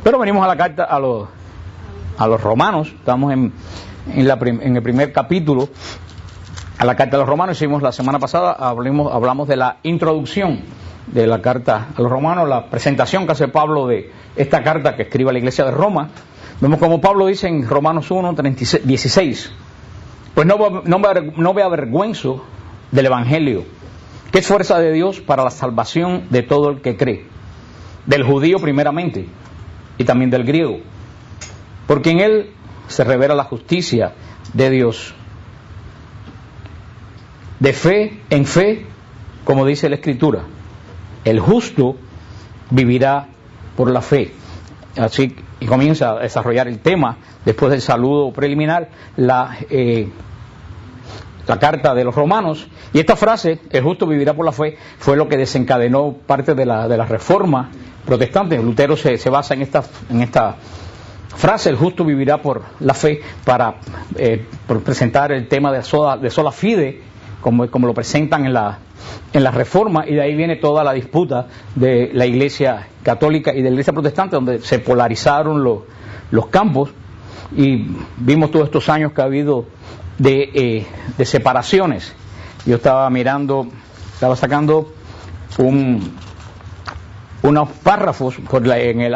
Pero venimos a la carta a los romanos. Estamos en el primer capítulo a la carta a los romanos. Hicimos la semana pasada, hablamos de la introducción de la carta a los romanos, la presentación que hace Pablo de esta carta que escribe a la iglesia de Roma. Vemos como Pablo dice en Romanos 1, 16, pues no me avergüenzo del evangelio, que es fuerza de Dios para la salvación de todo el que cree, del judío primeramente y también del griego, porque en él se revela la justicia de Dios, de fe en fe, como dice la Escritura, el justo vivirá por la fe. Así, y comienza a desarrollar el tema, después del saludo preliminar, la carta de los romanos. Y esta frase, el justo vivirá por la fe, fue lo que desencadenó parte de la reforma protestante. Lutero se basa en esta frase, el justo vivirá por la fe, para presentar el tema de sola fide, como lo presentan en la reforma, y de ahí viene toda la disputa de la iglesia católica y de la iglesia protestante, donde se polarizaron los campos, y vimos todos estos años que ha habido de separaciones. Yo estaba sacando unos párrafos,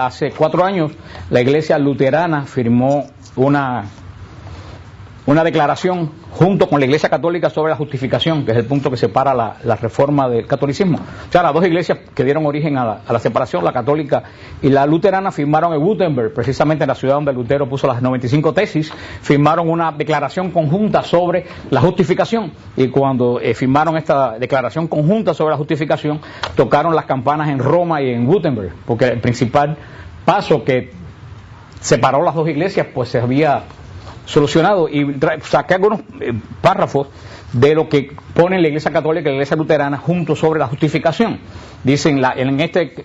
hace 4 años la iglesia luterana firmó una declaración junto con la iglesia católica sobre la justificación, que es el punto que separa la reforma del catolicismo. O sea, las dos iglesias que dieron origen a la separación, la católica y la luterana, firmaron en Wittenberg, precisamente en la ciudad donde Lutero puso las 95 tesis, firmaron una declaración conjunta sobre la justificación, y cuando firmaron esta declaración conjunta sobre la justificación, tocaron las campanas en Roma y en Wittenberg, porque el principal paso que separó las dos iglesias pues se había solucionado. Y saqué algunos párrafos de lo que ponen la iglesia católica y la iglesia luterana juntos sobre la justificación. Dicen,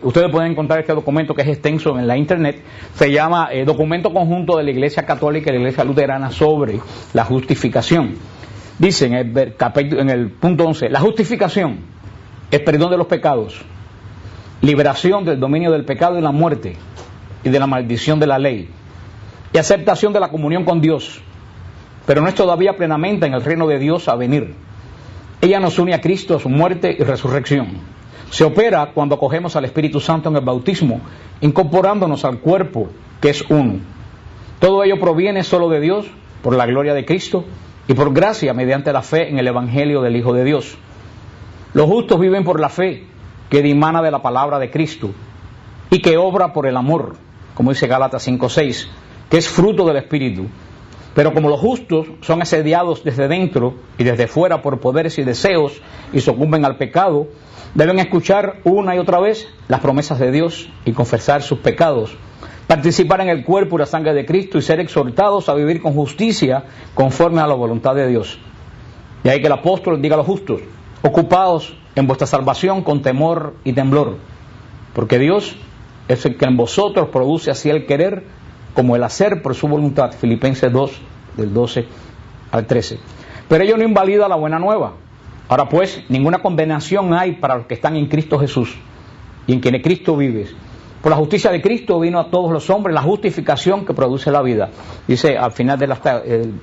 ustedes pueden encontrar este documento, que es extenso en la internet, se llama documento conjunto de la iglesia católica y la iglesia luterana sobre la justificación. Dicen en el punto 11, la justificación es perdón de los pecados, liberación del dominio del pecado y la muerte y de la maldición de la ley, y aceptación de la comunión con Dios, pero no es todavía plenamente en el reino de Dios a venir. Ella nos une a Cristo, a su muerte y resurrección. Se opera cuando acogemos al Espíritu Santo en el bautismo, incorporándonos al cuerpo que es uno. Todo ello proviene solo de Dios, por la gloria de Cristo y por gracia mediante la fe en el Evangelio del Hijo de Dios. Los justos viven por la fe, que dimana de la palabra de Cristo y que obra por el amor, como dice Gálatas 5:6, que es fruto del Espíritu. Pero como los justos son asediados desde dentro y desde fuera por poderes y deseos y sucumben al pecado, deben escuchar una y otra vez las promesas de Dios y confesar sus pecados, participar en el cuerpo y la sangre de Cristo y ser exhortados a vivir con justicia conforme a la voluntad de Dios. Y ahí que el apóstol diga a los justos: ocupados en vuestra salvación con temor y temblor, porque Dios es el que en vosotros produce así el querer como el hacer por su voluntad. Filipenses 2, del 12 al 13. Pero ello no invalida la buena nueva. Ahora pues, ninguna condenación hay para los que están en Cristo Jesús, y en quien Cristo vive. Por la justicia de Cristo vino a todos los hombres la justificación que produce la vida. Dice al final de la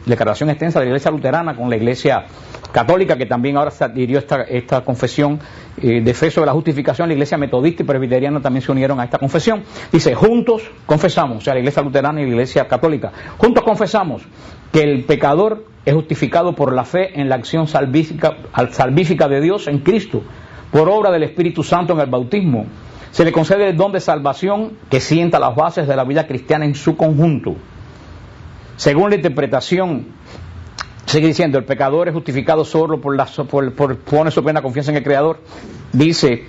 declaración extensa de la iglesia luterana con la iglesia católica, que también ahora se adhirió esta confesión de fe sobre la justificación. La iglesia metodista y presbiteriana también se unieron a esta confesión. Dice, juntos confesamos, o sea, la iglesia luterana y la iglesia católica, juntos confesamos que el pecador es justificado por la fe en la acción salvífica de Dios en Cristo, por obra del Espíritu Santo en el bautismo. Se le concede el don de salvación que sienta las bases de la vida cristiana en su conjunto. Según la interpretación, sigue diciendo, el pecador es justificado solo por poner su plena confianza en el Creador. Dice,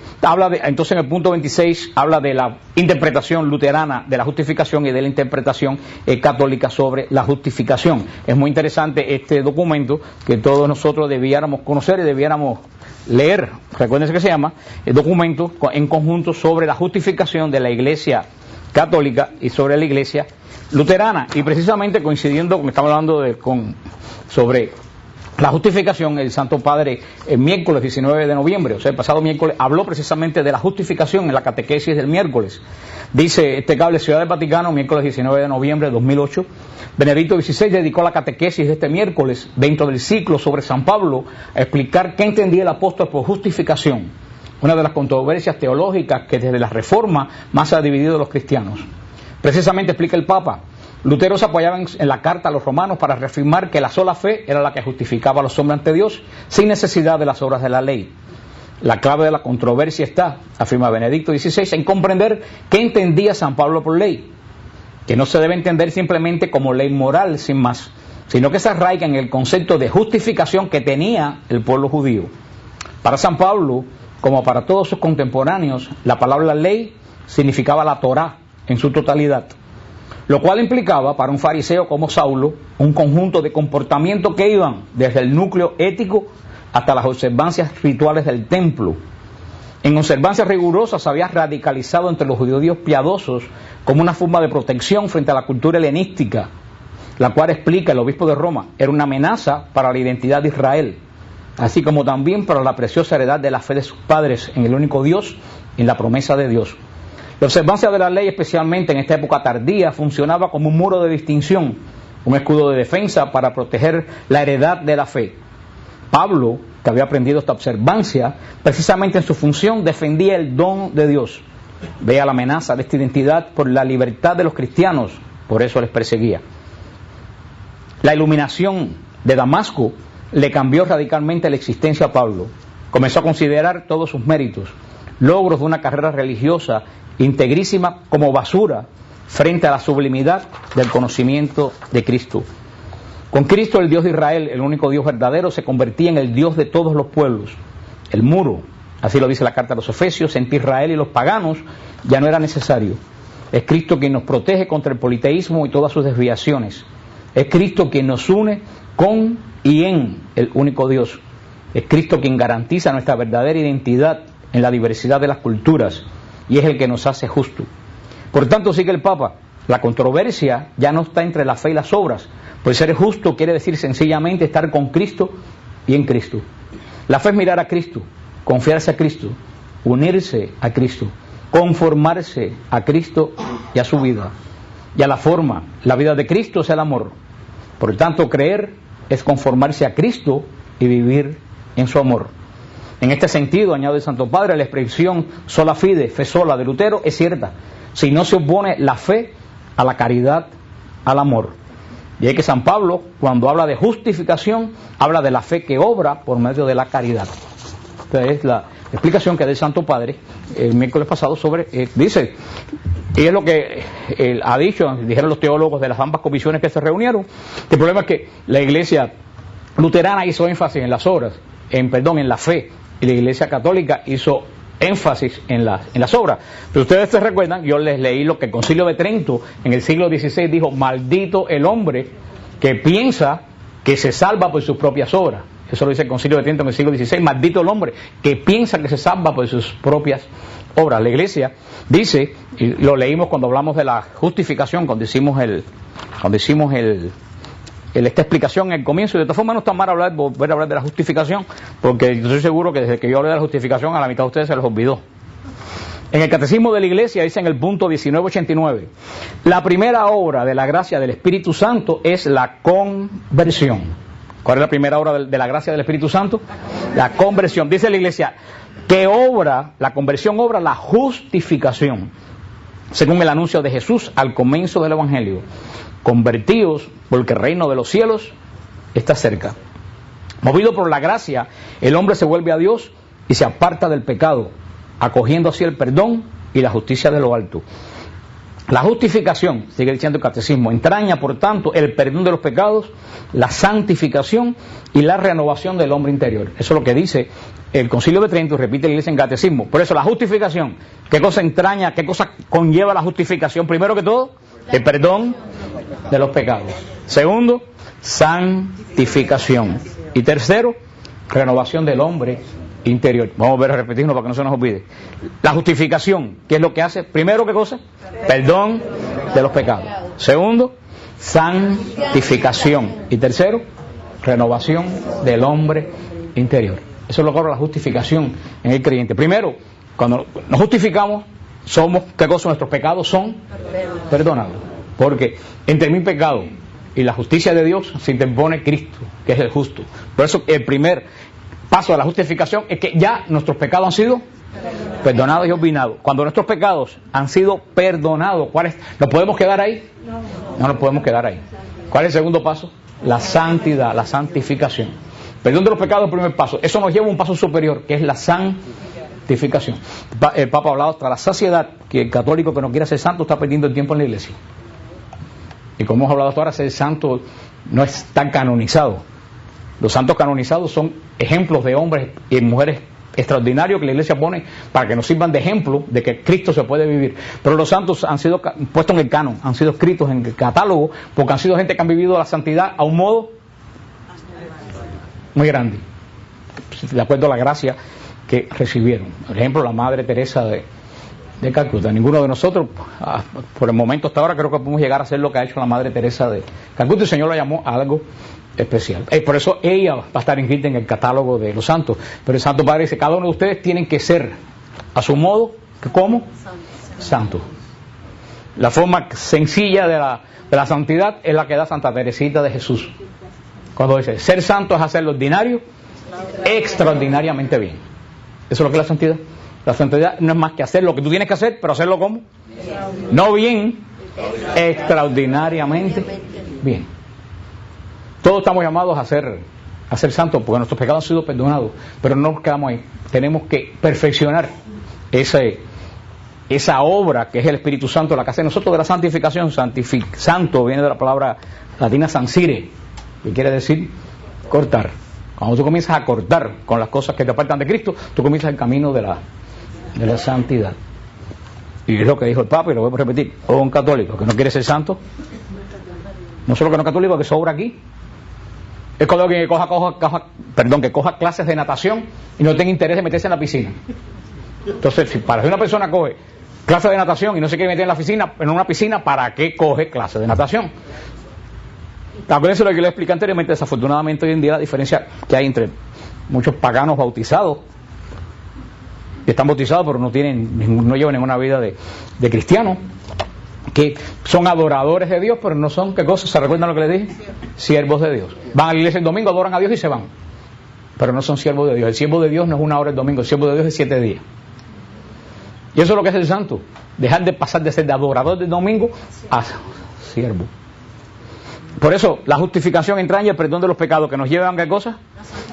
entonces en el punto 26 habla de la interpretación luterana de la justificación y de la interpretación católica sobre la justificación. Es muy interesante este documento que todos nosotros debiéramos conocer y debiéramos leer. Recuérdense que se llama el documento en conjunto sobre la justificación de la iglesia católica y sobre la iglesia luterana. Y precisamente coincidiendo, como estamos hablando sobre La justificación, el Santo Padre, el miércoles 19 de noviembre, o sea, el pasado miércoles, habló precisamente de la justificación en la catequesis del miércoles. Dice este cable Ciudad del Vaticano, miércoles 19 de noviembre de 2008, Benedicto XVI dedicó la catequesis de este miércoles, dentro del ciclo sobre San Pablo, a explicar qué entendía el apóstol por justificación, una de las controversias teológicas que desde la Reforma más ha dividido a los cristianos. Precisamente explica el Papa, Lutero se apoyaba en la carta a los romanos para reafirmar que la sola fe era la que justificaba a los hombres ante Dios sin necesidad de las obras de la ley. La clave de la controversia está, afirma Benedicto XVI, en comprender qué entendía San Pablo por ley, que no se debe entender simplemente como ley moral sin más, sino que se arraiga en el concepto de justificación que tenía el pueblo judío. Para San Pablo, como para todos sus contemporáneos, la palabra ley significaba la Torá en su totalidad, lo cual implicaba para un fariseo como Saulo un conjunto de comportamientos que iban desde el núcleo ético hasta las observancias rituales del templo. En observancias rigurosas se había radicalizado entre los judíos piadosos como una forma de protección frente a la cultura helenística, la cual, explica el obispo de Roma, era una amenaza para la identidad de Israel, así como también para la preciosa heredad de la fe de sus padres en el único Dios y en la promesa de Dios. La observancia de la ley, especialmente en esta época tardía, funcionaba como un muro de distinción, un escudo de defensa para proteger la heredad de la fe. Pablo, que había aprendido esta observancia, precisamente en su función defendía el don de Dios. Veía la amenaza de esta identidad por la libertad de los cristianos, por eso les perseguía. La iluminación de Damasco le cambió radicalmente la existencia a Pablo. Comenzó a considerar todos sus méritos, logros de una carrera religiosa integrísima, como basura frente a la sublimidad del conocimiento de Cristo. Con Cristo, el Dios de Israel, el único Dios verdadero, se convertía en el Dios de todos los pueblos. El muro, así lo dice la carta a los Efesios, entre Israel y los paganos ya no era necesario. Es Cristo quien nos protege contra el politeísmo y todas sus desviaciones. Es Cristo quien nos une con y en el único Dios. Es Cristo quien garantiza nuestra verdadera identidad en la diversidad de las culturas y es el que nos hace justos. Por tanto, sigue el Papa, la controversia ya no está entre la fe y las obras, pues ser justo quiere decir sencillamente estar con Cristo y en Cristo. La fe es mirar a Cristo, confiarse a Cristo, unirse a Cristo, conformarse a Cristo y a su vida. Y a la forma, la vida de Cristo es el amor. Por tanto, creer es conformarse a Cristo y vivir en su amor. En este sentido, añade el Santo Padre, la expresión sola fide, fe sola de Lutero, es cierta, si no se opone la fe a la caridad, al amor. Y es que San Pablo, cuando habla de justificación, habla de la fe que obra por medio de la caridad. Esta es la explicación que da el Santo Padre el miércoles pasado sobre, dice, y es lo que él ha dicho, dijeron los teólogos de las ambas comisiones que se reunieron, que el problema es que la iglesia luterana hizo énfasis en las obras, en la fe, y la Iglesia Católica hizo énfasis en las obras. Pero ustedes se recuerdan, yo les leí lo que el Concilio de Trento en el siglo XVI dijo: maldito el hombre que piensa que se salva por sus propias obras. Eso lo dice el Concilio de Trento en el siglo XVI: maldito el hombre que piensa que se salva por sus propias obras. La Iglesia dice, y lo leímos cuando hablamos de la justificación, cuando hicimos esta explicación en el comienzo, y de todas formas no está mal volver a hablar de la justificación, porque yo estoy seguro que desde que yo hablé de la justificación a la mitad de ustedes se les olvidó. En el Catecismo de la Iglesia dice en el punto 1989, la primera obra de la gracia del Espíritu Santo es la conversión. ¿Cuál es la primera obra de la gracia del Espíritu Santo? La conversión. Dice la Iglesia que la conversión obra la justificación, según el anuncio de Jesús al comienzo del Evangelio. Convertíos, porque el reino de los cielos está cerca. Movido por la gracia, el hombre se vuelve a Dios y se aparta del pecado, acogiendo así el perdón y la justicia de lo alto. La justificación, sigue diciendo el Catecismo, entraña por tanto el perdón de los pecados, la santificación y la renovación del hombre interior. Eso es lo que dice el Concilio de Trento, repite la Iglesia en Catecismo. Por eso la justificación, ¿qué cosa entraña, qué cosa conlleva la justificación? Primero que todo, el perdón de los pecados. Segundo, santificación. Y tercero, renovación del hombre interior. Vamos a repetirnos para que no se nos olvide. La justificación, ¿qué es lo que hace? Primero, ¿qué cosa? Perdón de los pecados. Segundo, santificación. Y tercero, renovación del hombre interior. Eso es lo que logra la justificación en el creyente. Primero, cuando nos justificamos, somos, ¿qué cosa? Nuestros pecados son perdonados. Porque entre mi pecado y la justicia de Dios se interpone Cristo, que es el justo. Por eso el primer paso de la justificación es que ya nuestros pecados han sido perdonados y olvidados. Cuando nuestros pecados han sido perdonados, ¿nos podemos quedar ahí? No nos podemos quedar ahí. ¿Cuál es el segundo paso? La santidad, la santificación. Perdón de los pecados es el primer paso. Eso nos lleva a un paso superior, que es la santificación. El Papa ha hablado hasta la saciedad que el católico que no quiera ser santo está perdiendo el tiempo en la iglesia. Y como hemos hablado hasta ahora, ser santo no es tan canonizado. Los santos canonizados son ejemplos de hombres y mujeres extraordinarios que la iglesia pone para que nos sirvan de ejemplo de que Cristo se puede vivir. Pero los santos han sido puestos en el canon, han sido escritos en el catálogo, porque han sido gente que han vivido la santidad a un modo muy grande, de acuerdo a la gracia que recibieron. Por ejemplo, la Madre Teresa de Calcuta. Ninguno de nosotros, por el momento hasta ahora, creo que podemos llegar a hacer lo que ha hecho la Madre Teresa de Calcuta. El Señor la llamó a algo especial. Por eso ella va a estar inscrita en el catálogo de los santos. Pero el Santo Padre dice, cada uno de ustedes tienen que ser a su modo, ¿cómo? Santo. La forma sencilla de la santidad es la que da Santa Teresita de Jesús. Cuando dice, ser santo es hacer lo ordinario extraordinariamente bien. Eso es lo que es la santidad. La santidad no es más que hacer lo que tú tienes que hacer, pero hacerlo ¿cómo? No bien, extraordinariamente bien. Todos estamos llamados a ser santos, porque nuestros pecados han sido perdonados, pero no nos quedamos ahí. Tenemos que perfeccionar esa obra que es el Espíritu Santo, la que hace nosotros de la santificación. Santo viene de la palabra latina sancire, que quiere decir cortar. Cuando tú comienzas a cortar con las cosas que te apartan de Cristo, tú comienzas el camino de la santidad. Y es lo que dijo el Papa, y lo voy a repetir: un católico que no quiere ser santo, no solo que no es católico, que sobra aquí. Es como alguien que coja clases de natación y no tenga interés de meterse en la piscina. Entonces, si para una persona coge clases de natación y no se quiere meter en una piscina, ¿para qué coge clases de natación? Acuérdense lo que yo les expliqué anteriormente. Desafortunadamente hoy en día la diferencia que hay entre muchos paganos bautizados, que están bautizados pero no llevan ninguna vida de cristiano, que son adoradores de Dios pero no son, ¿qué cosa? ¿Se recuerdan lo que les dije? Siervos de Dios. Van a la iglesia el domingo, adoran a Dios y se van, pero no son siervos de Dios. El siervo de Dios no es una hora el domingo, el siervo de Dios es 7 días. Y eso es lo que es el santo: dejar de pasar de ser de adorador del domingo a siervo. Por eso la justificación entraña el perdón de los pecados, que nos llevan ¿a qué cosa?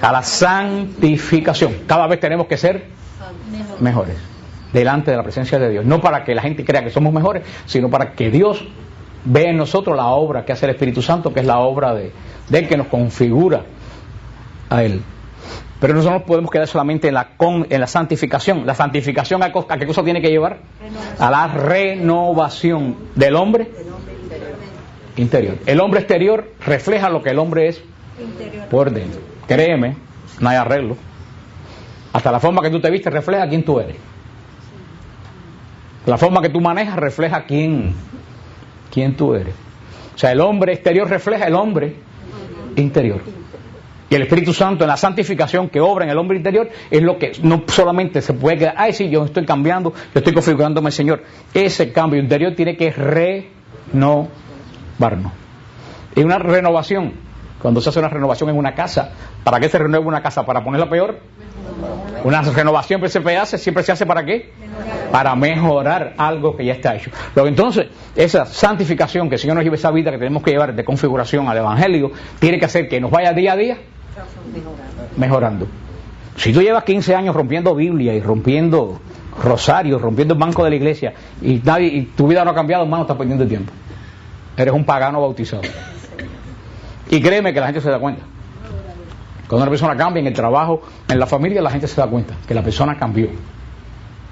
A la santificación. Cada vez tenemos que ser mejores delante de la presencia de Dios, no para que la gente crea que somos mejores, sino para que Dios vea en nosotros la obra que hace el Espíritu Santo, que es la obra de Él, que nos configura a Él. Pero nosotros no podemos quedar solamente en la santificación. La santificación, ¿a qué cosa tiene que llevar? A la renovación del hombre interior. El hombre exterior refleja lo que el hombre es por dentro. Créeme, no hay arreglo. Hasta la forma que tú te vistes refleja quién tú eres. La forma que tú manejas refleja quién tú eres. O sea, el hombre exterior refleja el hombre interior. Y el Espíritu Santo en la santificación que obra en el hombre interior es lo que no solamente se puede quedar, ay sí, yo estoy cambiando, yo estoy configurándome al Señor. Ese cambio interior tiene que renovarnos. Y una renovación, cuando se hace una renovación en una casa, ¿para qué se renueva una casa? ¿Para ponerla peor? Una renovación siempre se hace ¿para qué? Para mejorar algo que ya está hecho. Pero entonces, esa santificación que el Señor nos lleva, esa vida que tenemos que llevar de configuración al Evangelio, tiene que hacer que nos vaya día a día mejorando. Si tú llevas 15 años rompiendo Biblia y rompiendo rosarios, rompiendo el banco de la iglesia, y tu vida no ha cambiado, hermano, estás perdiendo el tiempo. Eres un pagano bautizado. Y créeme que la gente se da cuenta. Cuando una persona cambia en el trabajo, en la familia, la gente se da cuenta que la persona cambió.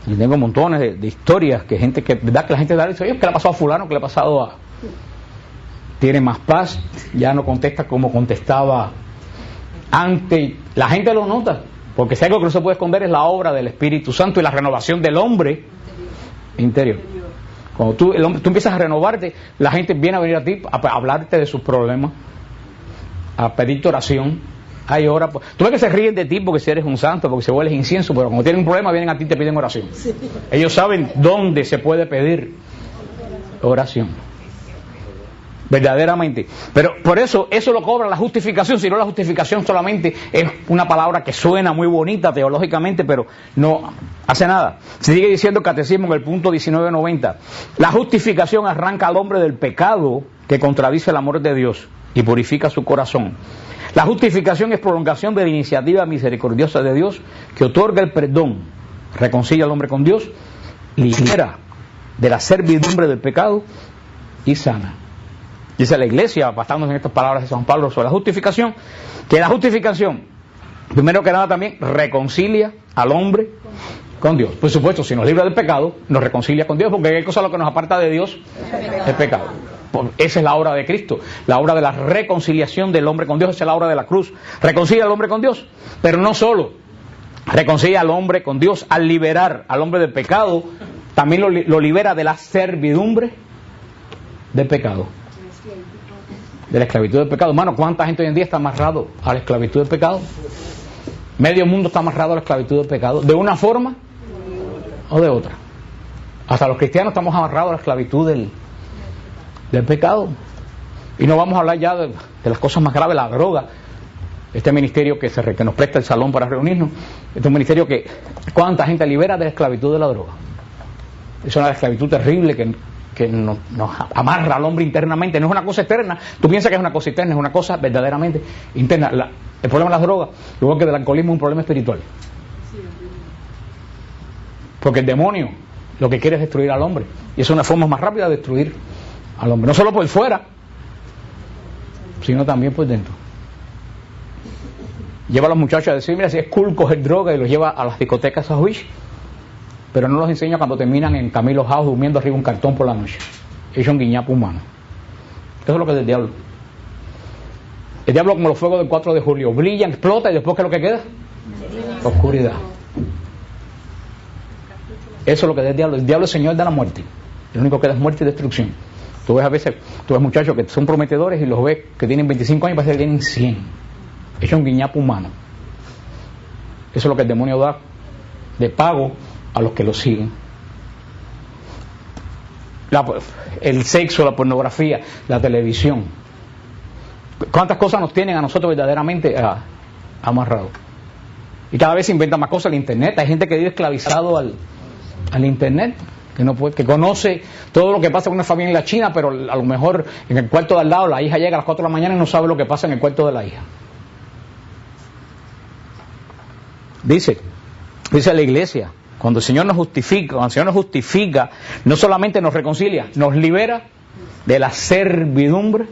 Y tengo montones de historias que ¿verdad? Que la gente dice, oye, ¿qué le ha pasado a fulano? ¿Qué le ha pasado a...? Tiene más paz, ya no contesta como contestaba antes. La gente lo nota, porque si algo que no se puede esconder es la obra del Espíritu Santo y la renovación del hombre interior. Cuando tú empiezas a renovarte, la gente viene a venir a ti a hablarte de sus problemas, a pedirte oración. Hay ora. Tú ves que se ríen de ti porque si eres un santo, porque se hueles incienso, pero cuando tienen un problema vienen a ti y te piden oración. Ellos saben dónde se puede pedir oración. Verdaderamente. Pero por eso lo cobra la justificación, si no la justificación solamente es una palabra que suena muy bonita teológicamente, pero no hace nada. Se sigue diciendo el catecismo en el punto 1990. La justificación arranca al hombre del pecado que contradice el amor de Dios y purifica su corazón. La justificación es prolongación de la iniciativa misericordiosa de Dios que otorga el perdón, reconcilia al hombre con Dios, libera de la servidumbre del pecado y sana. Dice la Iglesia, basándose en estas palabras de San Pablo sobre la justificación, que la justificación, primero que nada también, reconcilia al hombre con Dios. Por supuesto, si nos libra del pecado, nos reconcilia con Dios, porque ¿qué cosa es lo que nos aparta de Dios? El pecado. Esa es la obra de Cristo, la obra de la reconciliación del hombre con Dios, esa es la obra de la cruz. Reconcilia al hombre con Dios, pero no solo reconcilia al hombre con Dios, al liberar al hombre del pecado, también lo libera de la servidumbre del pecado. De la esclavitud del pecado. Hermano, ¿cuánta gente hoy en día está amarrado a la esclavitud del pecado? Medio mundo está amarrado a la esclavitud del pecado, de una forma o de otra. Hasta los cristianos estamos amarrados a la esclavitud del pecado. Y no vamos a hablar ya de las cosas más graves, la droga. Este ministerio que nos presta el salón para reunirnos, este es un ministerio que ¿cuánta gente libera de la esclavitud de la droga? Es una esclavitud terrible que nos amarra al hombre internamente. No es una cosa externa. Tú piensas que es una cosa externa, es una cosa verdaderamente interna. El problema de las drogas, igual que del alcoholismo, es un problema espiritual. Porque el demonio lo que quiere es destruir al hombre. Y es una forma más rápida de destruir al hombre. No solo por fuera, sino también por dentro. Lleva a los muchachos a decir, mira, si es cool coger droga, y los lleva a las discotecas a Wish, pero no los enseña cuando terminan en Camilo House durmiendo arriba de un cartón por la noche. Es un guiñapo humano. Eso es lo que es el diablo. El diablo, como los fuegos del 4 de julio, brilla, explota y después ¿qué es lo que queda? Oscuridad. Eso es lo que es el diablo. El diablo es el señor de la muerte. El único que da es muerte y destrucción. Tú ves a veces, muchachos que son prometedores y los ves que tienen 25 años y parece que tienen 100. Es un guiñapo humano. Eso es lo que el demonio da de pago a los que lo siguen. El sexo, la pornografía, la televisión. ¿Cuántas cosas nos tienen a nosotros verdaderamente amarrados? Y cada vez se inventan más cosas. El internet, hay gente que vive esclavizado al internet, que conoce todo lo que pasa en una familia en la China, pero a lo mejor en el cuarto de al lado la hija llega a las 4 de la mañana y no sabe lo que pasa en el cuarto de la hija. Dice la Iglesia, cuando el Señor nos justifica, no solamente nos reconcilia, nos libera de la servidumbre.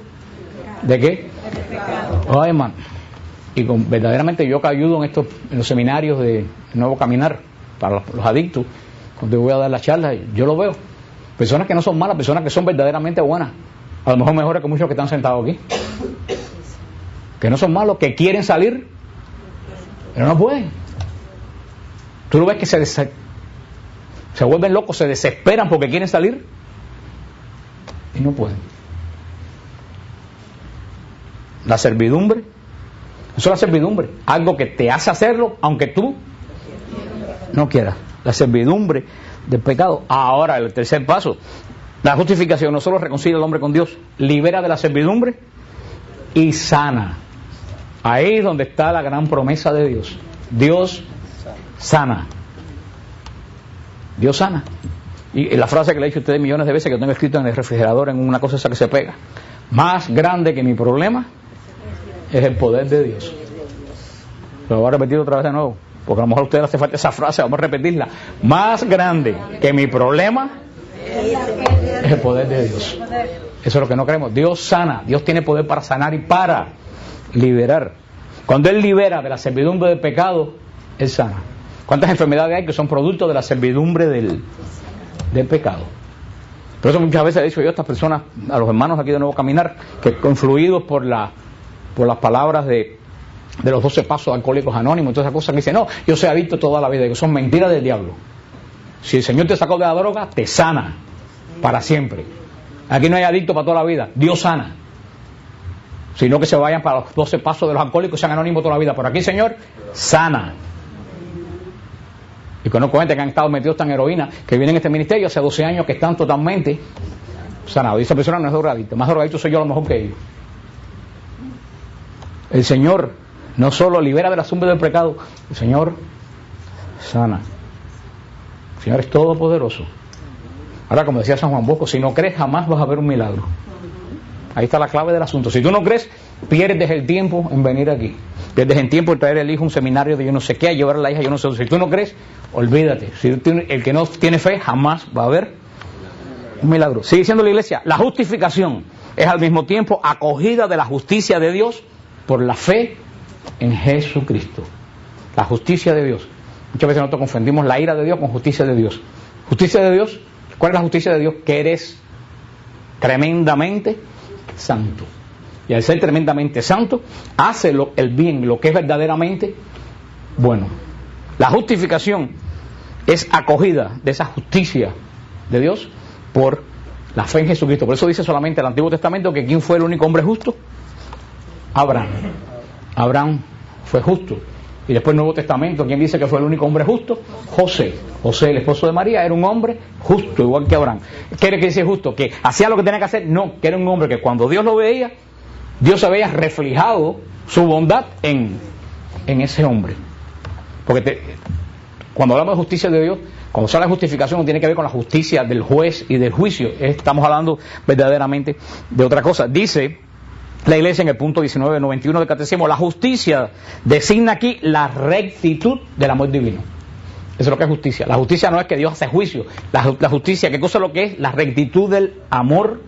¿De qué? Ay, hermano. Y verdaderamente yo que ayudo en los seminarios de Nuevo Caminar para los adictos, cuando voy a dar la charla, yo lo veo. Personas que no son malas, personas que son verdaderamente buenas. A lo mejor mejores que muchos que están sentados aquí. Que no son malos, que quieren salir, pero no pueden. Tú lo ves que se vuelven locos, se desesperan porque quieren salir y no pueden. La servidumbre, eso es la servidumbre, algo que te hace hacerlo aunque tú no quieras. La servidumbre del pecado. Ahora, el tercer paso, la justificación no solo reconcilia al hombre con Dios, libera de la servidumbre y sana. Ahí es donde está la gran promesa de Dios. Dios sana. Dios sana. Y la frase que le he dicho a ustedes millones de veces, que tengo escrito en el refrigerador, en una cosa esa que se pega: más grande que mi problema es el poder de Dios. Lo voy a repetir otra vez de nuevo, porque a lo mejor a ustedes les hace falta esa frase, vamos a repetirla. Más grande que mi problema es el poder de Dios. Eso es lo que no creemos. Dios sana. Dios tiene poder para sanar y para liberar. Cuando Él libera de la servidumbre del pecado, Él sana. ¿Cuántas enfermedades hay que son producto de la servidumbre del pecado? Por eso muchas veces he dicho yo a estas personas, a los hermanos aquí de Nuevo Caminar, que influidos por las palabras de los 12 pasos alcohólicos anónimos, todas esas cosas, que dicen, no, yo soy adicto toda la vida, que son mentiras del diablo. Si el Señor te sacó de la droga, te sana para siempre. Aquí no hay adicto para toda la vida, Dios sana. sino que se vayan para los 12 pasos de los alcohólicos y sean anónimos toda la vida. Por aquí, Señor, sana. Y conozco gente que han estado metidos en heroína, que vienen a este ministerio hace 12 años, que están totalmente sanados. Y esa persona no es drogadicta, más drogadicto soy yo a lo mejor que ellos. El Señor no solo libera de la sombra del pecado, el Señor sana. El Señor es todopoderoso. Ahora, como decía San Juan Bosco, si no crees jamás vas a ver un milagro. Ahí está la clave del asunto. Si tú no crees, pierdes el tiempo en venir aquí. Pierdes el tiempo en traer el hijo a un seminario de yo no sé qué, a llevar a la hija yo no sé. Si tú no crees, olvídate. Si el que no tiene fe jamás va a haber un milagro. Sigue diciendo la iglesia, la justificación es al mismo tiempo acogida de la justicia de Dios por la fe en Jesucristo. La justicia de Dios. Muchas veces nosotros confundimos la ira de Dios con justicia de Dios. Justicia de Dios, ¿cuál es la justicia de Dios? Que eres tremendamente santo. Y al ser tremendamente santo, hace el bien, lo que es verdaderamente bueno. La justificación es acogida de esa justicia de Dios por la fe en Jesucristo. Por eso dice solamente el Antiguo Testamento que ¿quién fue el único hombre justo? Abraham. Abraham fue justo. Y después el Nuevo Testamento, ¿quién dice que fue el único hombre justo? José. José, el esposo de María, era un hombre justo, igual que Abraham. ¿Qué quiere decir justo? ¿Que hacía lo que tenía que hacer? No, que era un hombre que cuando Dios lo veía, Dios había reflejado su bondad en ese hombre. Porque cuando hablamos de justicia de Dios, cuando sale la justificación no tiene que ver con la justicia del juez y del juicio. Estamos hablando verdaderamente de otra cosa. Dice la iglesia en el punto 1991 del Catecismo, la justicia designa aquí la rectitud del amor divino. Eso es lo que es justicia. La justicia no es que Dios hace juicio. La justicia, ¿qué cosa es lo que es? La rectitud del amor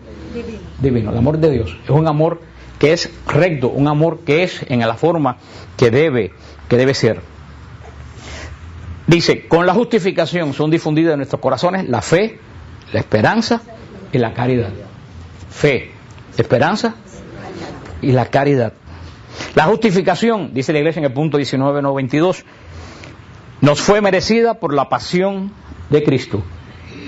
divino. El amor de Dios es un amor que es recto, un amor que es en la forma que debe ser. Dice, con la justificación son difundidas en nuestros corazones la fe, la esperanza y la caridad. Fe, esperanza y la caridad. La justificación, dice la iglesia en el punto 1992, nos fue merecida por la pasión de Cristo,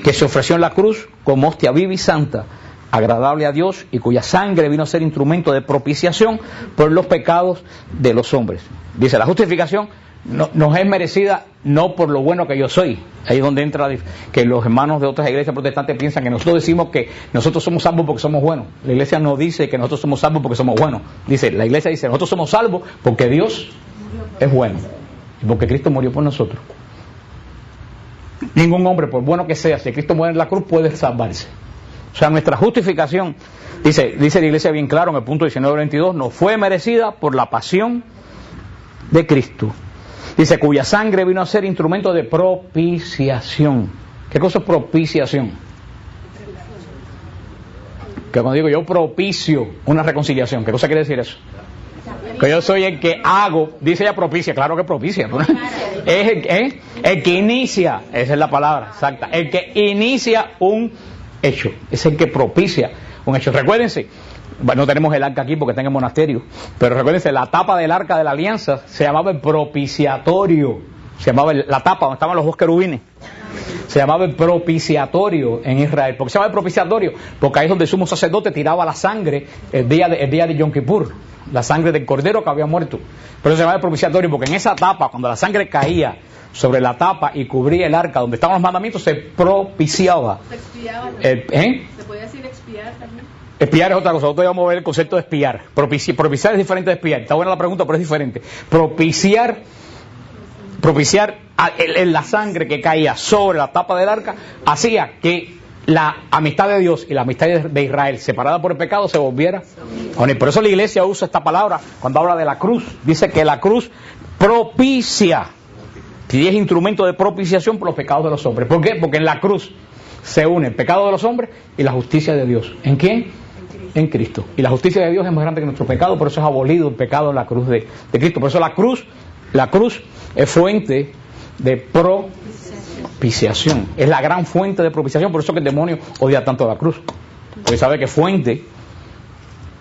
que se ofreció en la cruz como hostia viva y santa, agradable a Dios, y cuya sangre vino a ser instrumento de propiciación por los pecados de los hombres. Dice, la justificación nos es merecida no por lo bueno que yo soy. Ahí es donde entra que los hermanos de otras iglesias protestantes piensan que nosotros decimos que nosotros somos salvos porque somos buenos. La iglesia no dice que nosotros somos salvos porque somos buenos. La iglesia dice nosotros somos salvos porque Dios es bueno y porque Cristo murió por nosotros. Ningún hombre, por bueno que sea, si Cristo muere en la cruz, puede salvarse. O sea, nuestra justificación, dice la iglesia bien claro en el punto 19-22, nos fue merecida por la pasión de Cristo. Dice, cuya sangre vino a ser instrumento de propiciación. ¿Qué cosa es propiciación? Que cuando digo yo propicio una reconciliación, ¿qué cosa quiere decir eso? Que yo soy el que hago, dice ella propicia, claro que propicia, ¿no? Es el que inicia, esa es la palabra exacta, el que inicia un hecho, es el que propicia un hecho. Recuérdense, no tenemos el arca aquí porque está en el monasterio, pero recuérdense, la tapa del arca de la alianza se llamaba el propiciatorio, se llamaba la tapa donde estaban los dos querubines, se llamaba el propiciatorio en Israel. ¿Por qué se llama el propiciatorio? Porque ahí es donde el sumo sacerdote tiraba la sangre el día de Yom Kippur, la sangre del cordero que había muerto. Pero se llamaba el propiciatorio porque en esa tapa, cuando la sangre caía sobre la tapa y cubría el arca donde estaban los mandamientos, se propiciaba. Se expiaba. ¿Se podía decir expiar también? Espiar es otra cosa, nosotros vamos a ver el concepto de espiar. Propiciar es diferente de espiar. Está buena la pregunta, pero es diferente. Propiciar la sangre que caía sobre la tapa del arca hacía que la amistad de Dios y la amistad de Israel, separada por el pecado, se volviera a unir. Por eso la iglesia usa esta palabra cuando habla de la cruz. Dice que la cruz propicia, y es instrumento de propiciación por los pecados de los hombres. ¿Por qué? Porque en la cruz se une el pecado de los hombres y la justicia de Dios. ¿En quién? En Cristo. Y la justicia de Dios es más grande que nuestro pecado, por eso es abolido el pecado en la cruz de Cristo. Por eso la cruz es fuente de propiciación. Es la gran fuente de propiciación, por eso que el demonio odia tanto la cruz. Porque sabe que fuente,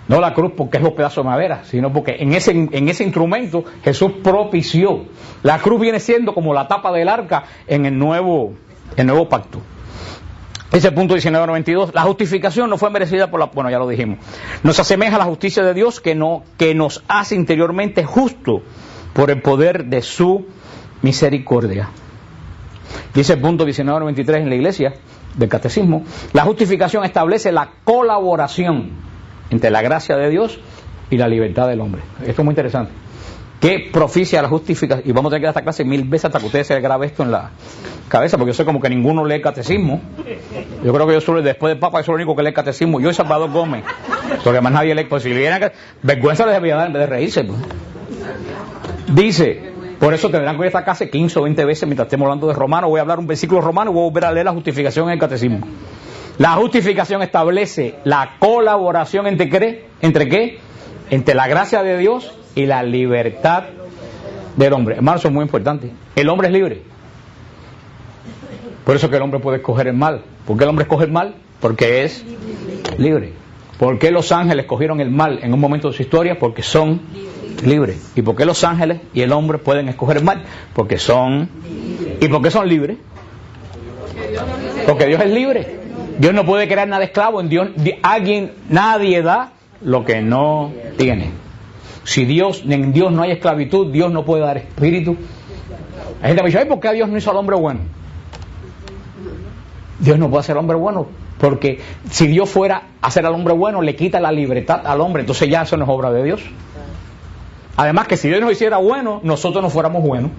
no la cruz porque es los pedazos de madera, sino porque en ese instrumento Jesús propició. La cruz viene siendo como la tapa del arca en el nuevo pacto. Ese punto 19:92, la justificación no fue merecida por la... Bueno, ya lo dijimos. Nos asemeja a la justicia de Dios que nos hace interiormente justo por el poder de su misericordia. Dice el punto 19:93 en la iglesia del catecismo, la justificación establece la colaboración entre la gracia de Dios y la libertad del hombre. Esto es muy interesante. ¿Qué propicia la justificación? Y vamos a tener que dar esta clase 1000 veces hasta que ustedes se les grabe esto en la cabeza, porque yo sé como que ninguno lee catecismo. Yo creo que yo solo, después del Papa, yo soy el único que lee catecismo. Yo y Salvador Gómez. Porque más nadie lee. Pues si le vieran, vergüenza les debía dar en vez de reírse. Pues. Dice, por eso tendrán que ir a esta clase 15 o 20 veces mientras estemos hablando de Romanos. Voy a hablar un versículo romano y voy a volver a leer la justificación en el catecismo. La justificación establece la colaboración entre qué? Entre la gracia de Dios y la libertad del hombre. Hermanos, eso es muy importante. El hombre es libre. Por eso que el hombre puede escoger el mal. ¿Por qué el hombre escoge el mal? Porque es libre. ¿Por qué los ángeles escogieron el mal en un momento de su historia? Porque son libres. ¿Y por qué los ángeles y el hombre pueden escoger el mal? Porque son... ¿Y por qué son libres? Porque Dios es libre. Dios no puede crear nada esclavo. En Dios, nadie da lo que no tiene. Si en Dios no hay esclavitud, Dios no puede dar espíritu. Hay gente que me dice, ¿por qué Dios no hizo al hombre bueno? Dios no puede hacer al hombre bueno, porque si Dios fuera a hacer al hombre bueno, le quita la libertad al hombre, entonces ya eso no es obra de Dios. Además que si Dios nos hiciera bueno, nosotros no fuéramos buenos,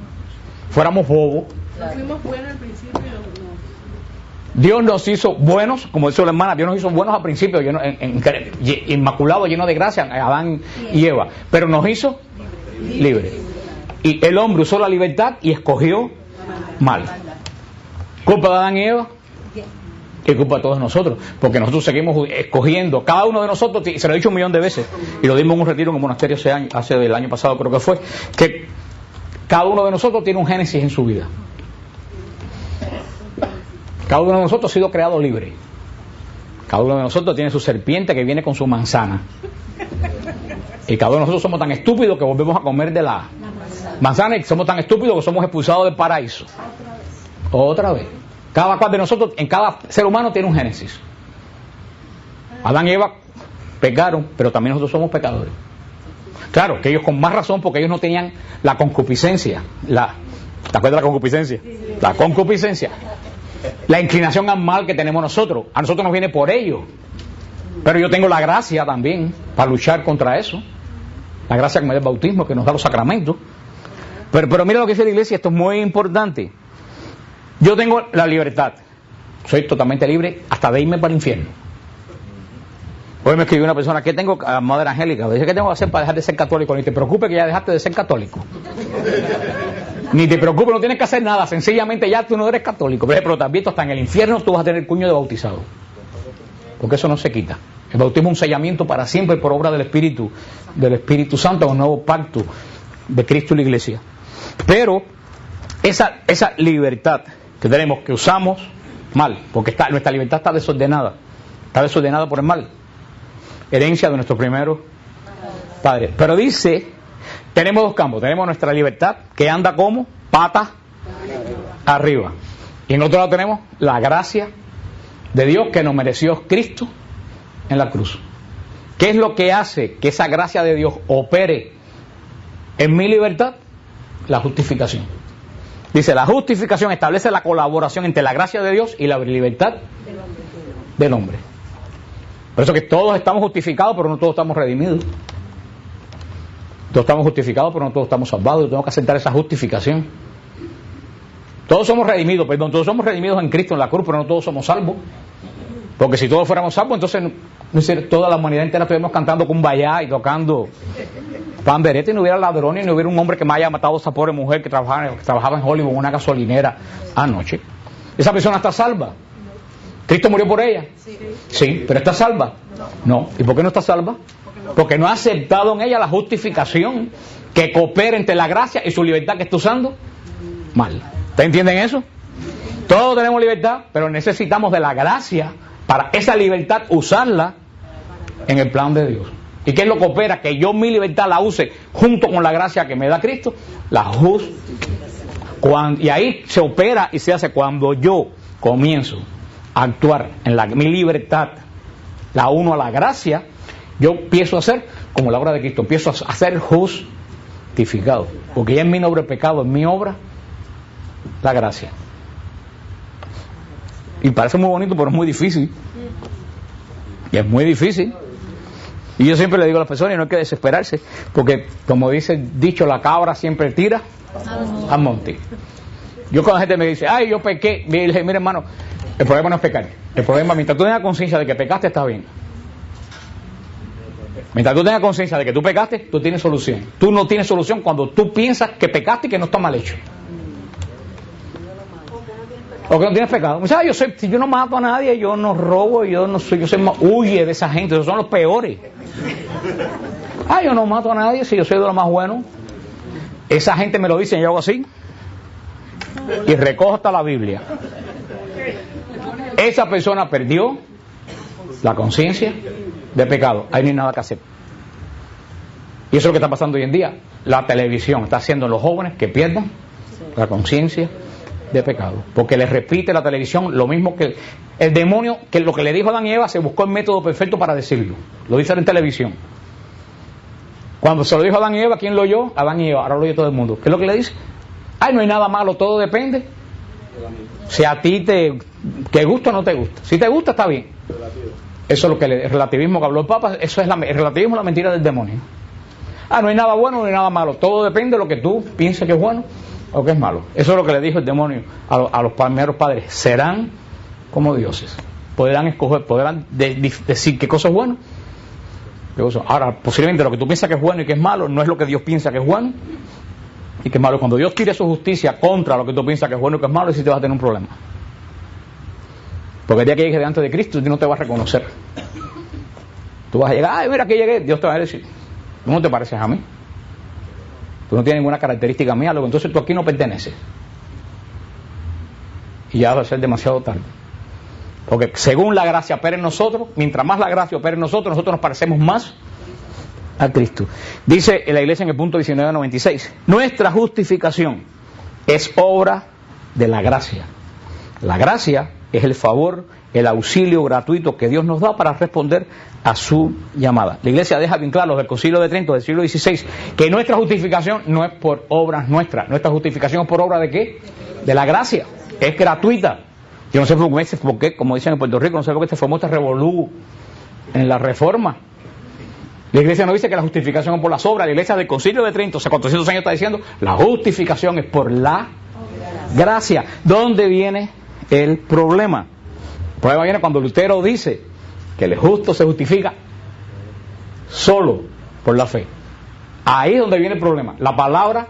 fuéramos bobos. No fuimos buenos al principio. Dios nos hizo buenos, como dice la hermana, Dios nos hizo buenos al principio, inmaculados, llenos de gracia, Adán y Eva, pero nos hizo libres. Y el hombre usó la libertad y escogió mal. ¿Culpa de Adán y Eva? ¿Qué culpa de todos nosotros? Porque nosotros seguimos escogiendo, cada uno de nosotros, se lo he dicho 1.000.000 de veces, y lo dimos en un retiro en un monasterio hace del año pasado creo que fue, que cada uno de nosotros tiene un génesis en su vida. Cada uno de nosotros ha sido creado libre. Cada uno de nosotros tiene su serpiente que viene con su manzana. Y cada uno de nosotros somos tan estúpidos que volvemos a comer de la manzana, y somos tan estúpidos que somos expulsados del paraíso. Otra vez. Cada cual de nosotros, en cada ser humano tiene un génesis. Adán y Eva pecaron, pero también nosotros somos pecadores. Claro, que ellos con más razón, porque ellos no tenían la concupiscencia. ¿Te acuerdas de la concupiscencia? La concupiscencia. La inclinación al mal que tenemos nosotros. A nosotros nos viene por ello. Pero yo tengo la gracia también para luchar contra eso. La gracia que me da el bautismo, que nos da los sacramentos. Pero mira lo que dice la iglesia, esto es muy importante. Yo tengo la libertad. Soy totalmente libre hasta de irme para el infierno. Hoy me escribió una persona, ¿qué tengo? Madre Angélica, dice, ¿qué tengo que hacer para dejar de ser católico? Ni te preocupes que ya dejaste de ser católico. Ni te preocupes, no tienes que hacer nada, sencillamente ya tú no eres católico. Pero también hasta en el infierno tú vas a tener cuño de bautizado. Porque eso no se quita. El bautismo es un sellamiento para siempre por obra del Espíritu Santo, un nuevo pacto de Cristo y la Iglesia. Pero esa libertad que tenemos, que usamos mal, porque nuestra libertad está desordenada por el mal, herencia de nuestros primeros padres. Pero dice, tenemos dos campos, tenemos nuestra libertad que anda como patas arriba, y en otro lado tenemos la gracia de Dios que nos mereció Cristo en la cruz. ¿Qué es lo que hace que esa gracia de Dios opere en mi libertad? La justificación. Dice, la justificación establece la colaboración entre la gracia de Dios y la libertad del hombre. Por eso que todos estamos justificados, pero no todos estamos redimidos. Todos estamos justificados, pero no todos estamos salvados. Yo tengo que aceptar esa justificación. Todos somos redimidos en Cristo en la cruz, pero no todos somos salvos. Porque si todos fuéramos salvos, entonces toda la humanidad entera estuviéramos cantando Kumbaya y tocando pandereta, y no hubiera ladrones, y no hubiera un hombre que me haya matado a esa pobre mujer que trabajaba en Hollywood en una gasolinera anoche. Esa persona está salva. ¿Cristo murió por ella? Sí, pero ¿está salva? No. ¿Y por qué no está salva? Porque no ha aceptado en ella la justificación que coopera entre la gracia y su libertad que está usando mal. ¿Ustedes entienden eso? Todos tenemos libertad, pero necesitamos de la gracia para esa libertad usarla en el plan de Dios. ¿Y qué es lo que opera? Que yo mi libertad la use junto con la gracia que me da Cristo, la justificación. Y ahí se opera y se hace cuando yo comienzo a actuar en mi libertad, la uno a la gracia, yo empiezo a ser como la obra de Cristo, empiezo a ser justificado, porque ya en mi no obra el pecado, en mi obra la gracia. Y parece muy bonito, pero es muy difícil. Y es muy difícil. Y yo siempre le digo a las personas, no hay que desesperarse, porque como dice el dicho, la cabra siempre tira al monte. Yo cuando la gente me dice, ay, yo pequé, le dije, mire hermano, el problema no es pecar. El problema, mientras tú tengas conciencia de que pecaste, está bien. Mientras tú tengas conciencia de que tú pecaste, tú tienes solución. Tú no tienes solución cuando tú piensas que pecaste y que no está mal hecho. O que no tienes pecado. O sea, yo no mato a nadie, yo no robo, yo soy huye de esa gente, esos son los peores. Yo no mato a nadie, si yo soy de los más buenos. Esa gente me lo dice y yo hago así. Y recojo hasta la Biblia. Esa persona perdió la conciencia de pecado. Ahí no hay nada que hacer. Y eso es lo que está pasando hoy en día. La televisión está haciendo a los jóvenes que pierdan la conciencia de pecado, porque les repite la televisión lo mismo que el demonio, que lo que le dijo a Adán y Eva, se buscó el método perfecto para decirlo. Lo dice en televisión. Cuando se lo dijo a Adán y Eva, ¿quién lo oyó? Adán y Eva, ahora lo oye todo el mundo. ¿Qué es lo que le dice? No hay nada malo, todo depende si a ti te gusta o no te gusta. Si te gusta, está bien. Eso es lo que el relativismo que habló el Papa, eso es el relativismo, la mentira del demonio. No hay nada bueno, no hay nada malo, todo depende de lo que tú pienses que es bueno o que es malo. Eso es lo que le dijo el demonio a los primeros padres. Serán como dioses, podrán escoger, podrán decir qué cosa es bueno. Ahora, posiblemente lo que tú piensas que es bueno y que es malo no es lo que Dios piensa que es bueno y que es malo. Cuando Dios tire su justicia contra lo que tú piensas que es bueno y que es malo, sí te vas a tener un problema, porque el día que llegues delante de Cristo, tú no te vas a reconocer. Tú vas a llegar, mira que llegué, Dios te va a decir, tú no te pareces a mí, tú no tienes ninguna característica mía, luego entonces tú aquí no perteneces. Y ya va a ser demasiado tarde. Porque según la gracia opera en nosotros, mientras más la gracia opera en nosotros nos parecemos más a Cristo. Dice en la iglesia en el punto 1996, nuestra justificación es obra de la gracia. La gracia es el favor, el auxilio gratuito que Dios nos da para responder a su llamada. La iglesia deja bien claro del Concilio de Trento del siglo XVI que nuestra justificación no es por obras nuestras. Nuestra justificación es por obra de ¿qué? De la gracia. Es gratuita. Yo no sé por qué, como dicen en Puerto Rico, no sé por qué se formó este revolú en la Reforma. La iglesia no dice que la justificación es por las obras. La iglesia del Concilio de Trento, hace 400 años, está diciendo la justificación es por la gracia. ¿Dónde viene el problema? El problema viene cuando Lutero dice que el justo se justifica solo por la fe. Ahí es donde viene el problema. La palabra